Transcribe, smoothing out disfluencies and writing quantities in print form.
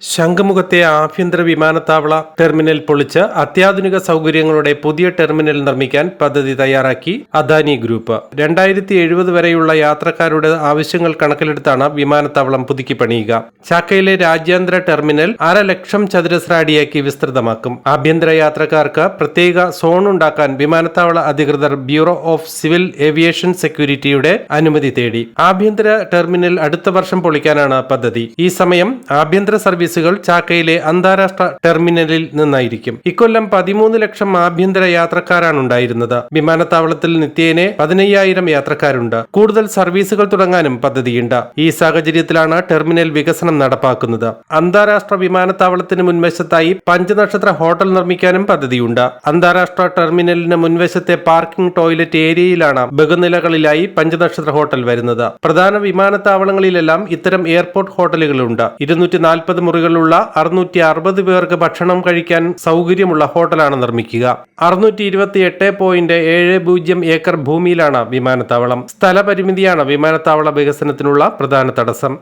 ശംഖുമുഖത്തെ ആഭ്യന്തര വിമാനത്താവള ടെർമിനൽ പൊളിച്ച് അത്യാധുനിക സൗകര്യങ്ങളുടെ പുതിയ ടെർമിനൽ നിർമ്മിക്കാൻ പദ്ധതി തയ്യാറാക്കി അദാനി ഗ്രൂപ്പ്. 2070 വരെയുള്ള യാത്രക്കാരുടെ ആവശ്യങ്ങൾ കണക്കിലെടുത്താണ് വിമാനത്താവളം പുതുക്കി പണിയുക. ചാക്കയിലെ രാജ്യാന്തര ടെർമിനൽ 1.5 ലക്ഷം ചതുരശ്ര അടിയാക്കി വിസ്തൃതമാക്കും. ആഭ്യന്തര യാത്രക്കാർക്ക് പ്രത്യേക സോൺ ഉണ്ടാക്കാൻ വിമാനത്താവള അധികൃതർ ബ്യൂറോ ഓഫ് സിവിൽ ഏവിയേഷൻ സെക്യൂരിറ്റിയുടെ അനുമതി തേടി. ആഭ്യന്തര ടെർമിനൽ അടുത്ത വർഷം പൊളിക്കാനാണ് പദ്ധതി. ഈ സമയം ആഭ്യന്തര സർവീസുകൾ ചാക്കയിലെ അന്താരാഷ്ട്ര ടെർമിനലിൽ നിന്നായിരിക്കും. ഇക്കൊല്ലം 13 ലക്ഷം ആഭ്യന്തര യാത്രക്കാരാണ് ഉണ്ടായിരുന്നത്. വിമാനത്താവളത്തിൽ നിത്യേന 15,000 യാത്രക്കാരുണ്ട്. കൂടുതൽ സർവീസുകൾ തുടങ്ങാനും പദ്ധതിയുണ്ട്. ഈ സാഹചര്യത്തിലാണ് ടെർമിനൽ വികസനം നടപ്പാക്കുന്നത്. അന്താരാഷ്ട്ര വിമാനത്താവളത്തിന് മുൻവശത്തായി 5 നക്ഷത്ര ഹോട്ടൽ നിർമ്മിക്കാനും പദ്ധതിയുണ്ട്. അന്താരാഷ്ട്ര ടെർമിനലിന് മുൻവശത്തെ പാർക്കിംഗ് ടോയ്ലറ്റ് ഏരിയയിലാണ് ബഹുനിലകളിലായി 5 നക്ഷത്ര ഹോട്ടൽ വരുന്നത്. പ്രധാന വിമാനത്താവളങ്ങളിലെല്ലാം ഇത്തരം എയർപോർട്ട് ഹോട്ടലുകളുണ്ട്. 240 മുറികളുള്ള 660 പേർക്ക് ഭക്ഷണം കഴിക്കാൻ സൗകര്യമുള്ള ഹോട്ടലാണ് നിർമ്മിക്കുക. 628.70 ഏക്കർ ഭൂമിയിലാണ് വിമാനത്താവളം. സ്ഥലപരിമിതിയാണ് വിമാനത്താവള വികസനത്തിനുള്ള പ്രധാന തടസ്സം.